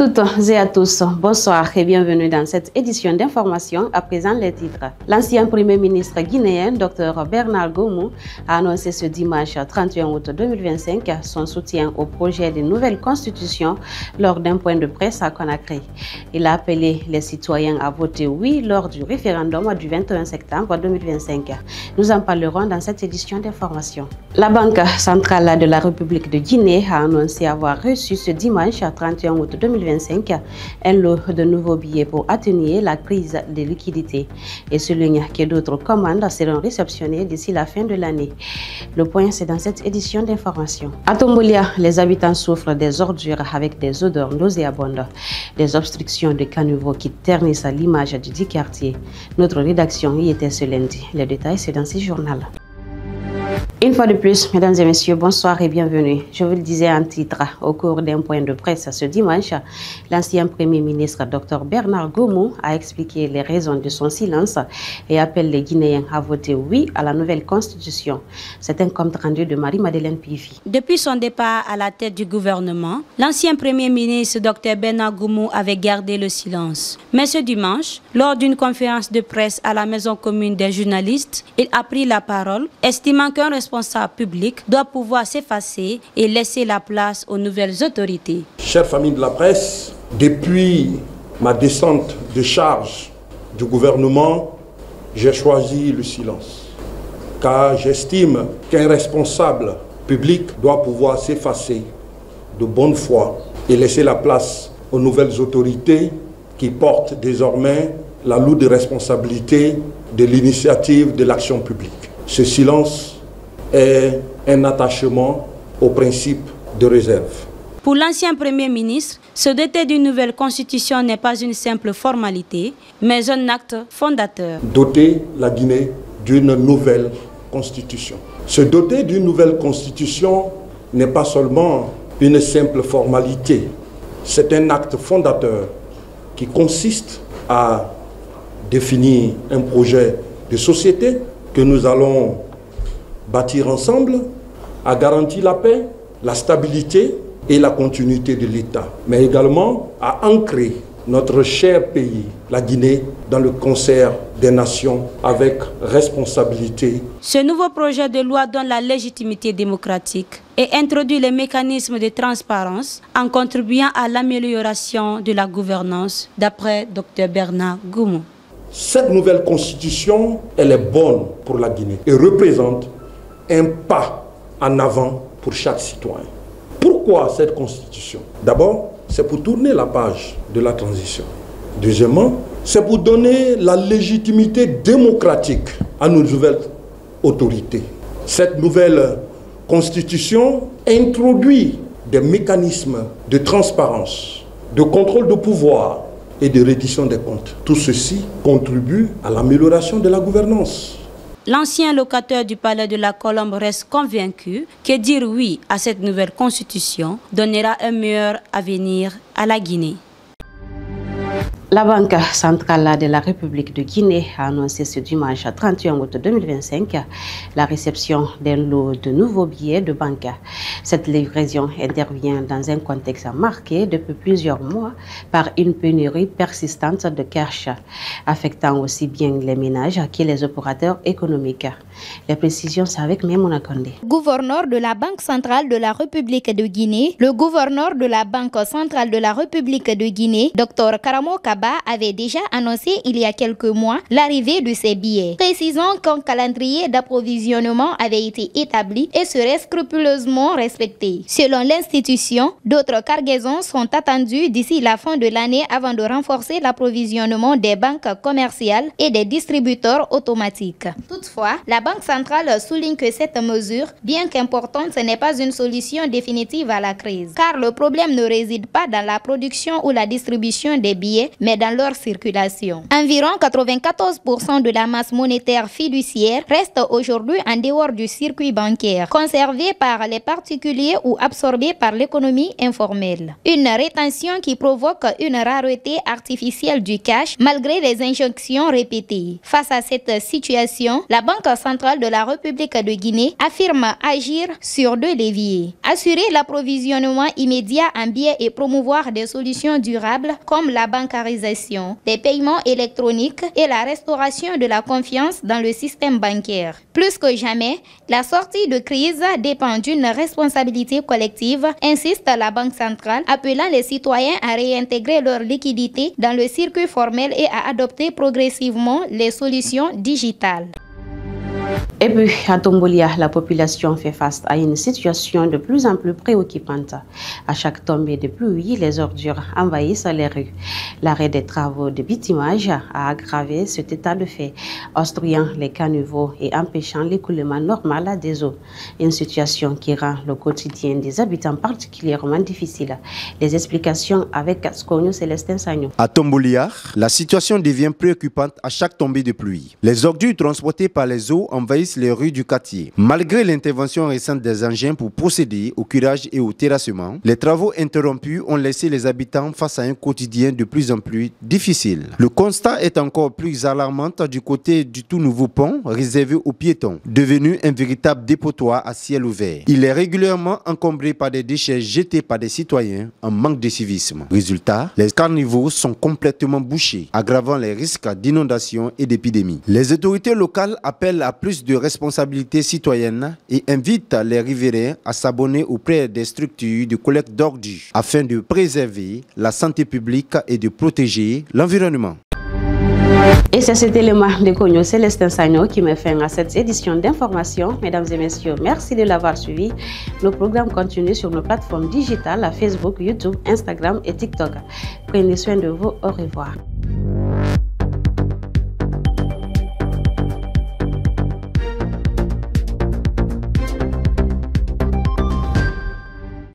toutes et à tous, bonsoir et bienvenue dans cette édition d'information. À présent, les titres. L'ancien Premier ministre guinéen, Dr Bernard Goumou, a annoncé ce dimanche 31 août 2025 son soutien au projet de nouvelle constitution lors d'un point de presse à Conakry. Il a appelé les citoyens à voter oui lors du référendum du 21 septembre 2025. Nous en parlerons dans cette édition d'information. La Banque centrale de la République de Guinée a annoncé avoir reçu ce dimanche 31 août 2025 un lot de nouveaux billets pour atténuer la crise des liquidités et souligne que d'autres commandes seront réceptionnées d'ici la fin de l'année. Le point, c'est dans cette édition d'information. À Tombolia, les habitants souffrent des ordures avec des odeurs nauséabondes, des obstructions de caniveaux qui ternissent l'image du dit quartier. Notre rédaction y était ce lundi. Les détails, c'est dans ce journal. Une fois de plus, mesdames et messieurs, bonsoir et bienvenue. Je vous le disais en titre, au cours d'un point de presse ce dimanche, l'ancien Premier ministre Dr Bernard Goumou a expliqué les raisons de son silence et appelle les Guinéens à voter oui à la nouvelle constitution. C'est un compte rendu de Marie-Madeleine Pifi. Depuis son départ à la tête du gouvernement, l'ancien Premier ministre Dr Bernard Goumou avait gardé le silence. Mais ce dimanche, lors d'une conférence de presse à la Maison commune des journalistes, il a pris la parole, estimant qu'un responsable public doit pouvoir s'effacer et laisser la place aux nouvelles autorités. Chère famille de la presse, depuis ma descente de charge du gouvernement, j'ai choisi le silence. Car j'estime qu'un responsable public doit pouvoir s'effacer de bonne foi et laisser la place aux nouvelles autorités qui portent désormais la lourde responsabilité de l'initiative de l'action publique. Ce silence est un attachement au principe de réserve. Pour l'ancien Premier ministre, se doter d'une nouvelle constitution n'est pas une simple formalité, mais un acte fondateur. Doter la Guinée d'une nouvelle constitution. Se doter d'une nouvelle constitution n'est pas seulement une simple formalité, c'est un acte fondateur qui consiste à définir un projet de société que nous allons bâtir ensemble, à garantir la paix, la stabilité et la continuité de l'État, mais également à ancrer notre cher pays, la Guinée, dans le concert des nations avec responsabilité. Ce nouveau projet de loi donne la légitimité démocratique et introduit les mécanismes de transparence en contribuant à l'amélioration de la gouvernance, d'après Dr Bernard Goumou. Cette nouvelle constitution, elle est bonne pour la Guinée et représente un pas en avant pour chaque citoyen. Pourquoi cette constitution? D'abord, c'est pour tourner la page de la transition. Deuxièmement, c'est pour donner la légitimité démocratique à nos nouvelles autorités. Cette nouvelle constitution introduit des mécanismes de transparence, de contrôle de pouvoir et de reddition des comptes. Tout ceci contribue à l'amélioration de la gouvernance. L'ancien locataire du palais de la Colombe reste convaincu que dire oui à cette nouvelle constitution donnera un meilleur avenir à la Guinée. La Banque centrale de la République de Guinée a annoncé ce dimanche 31 août 2025 la réception d'un lot de nouveaux billets de banque. Cette livraison intervient dans un contexte marqué depuis plusieurs mois par une pénurie persistante de cash, affectant aussi bien les ménages que les opérateurs économiques. Les précisions, c'est avec Memouna Kondé. Gouverneur de la Banque centrale de la République de Guinée, le gouverneur de la Banque centrale de la République de Guinée, Dr Karamo Kaba, avait déjà annoncé il y a quelques mois l'arrivée de ces billets, précisant qu'un calendrier d'approvisionnement avait été établi et serait scrupuleusement respecté. Selon l'institution, d'autres cargaisons sont attendues d'ici la fin de l'année avant de renforcer l'approvisionnement des banques commerciales et des distributeurs automatiques. Toutefois, la Banque centrale souligne que cette mesure, bien qu'importante, ce n'est pas une solution définitive à la crise, car le problème ne réside pas dans la production ou la distribution des billets, mais mais dans leur circulation. Environ 94% de la masse monétaire fiduciaire reste aujourd'hui en dehors du circuit bancaire, conservée par les particuliers ou absorbée par l'économie informelle. Une rétention qui provoque une rareté artificielle du cash malgré les injonctions répétées. Face à cette situation, la Banque centrale de la République de Guinée affirme agir sur deux leviers. Assurer l'approvisionnement immédiat en billets et promouvoir des solutions durables comme la bancarisation, des paiements électroniques et la restauration de la confiance dans le système bancaire. Plus que jamais, la sortie de crise dépend d'une responsabilité collective, insiste la Banque centrale, appelant les citoyens à réintégrer leur liquidité dans le circuit formel et à adopter progressivement les solutions digitales. Et puis, à Tombolia, la population fait face à une situation de plus en plus préoccupante. À chaque tombée de pluie, les ordures envahissent les rues. L'arrêt des travaux de bitumage a aggravé cet état de fait, obstruant les caniveaux et empêchant l'écoulement normal des eaux. Une situation qui rend le quotidien des habitants particulièrement difficile. Les explications avec Skonio Célestin Sagno. À Tombolia, la situation devient préoccupante à chaque tombée de pluie. Les ordures transportées par les eaux envahissent les rues du quartier. Malgré l'intervention récente des engins pour procéder au curage et au terrassement, les travaux interrompus ont laissé les habitants face à un quotidien de plus en plus difficile. Le constat est encore plus alarmant du côté du tout nouveau pont réservé aux piétons, devenu un véritable dépotoir à ciel ouvert. Il est régulièrement encombré par des déchets jetés par des citoyens en manque de civisme. Résultat, les caniveaux sont complètement bouchés, aggravant les risques d'inondation et d'épidémie. Les autorités locales appellent à plus de responsabilité citoyenne et invite les riverains à s'abonner auprès des structures de collecte d'ordures afin de préserver la santé publique et de protéger l'environnement. Et c'est cet élément de Skonio Célestin Sagno qui met fin à cette édition d'information. Mesdames et messieurs, merci de l'avoir suivi. Nos programmes continuent sur nos plateformes digitales, Facebook, YouTube, Instagram et TikTok. Prenez soin de vous. Au revoir.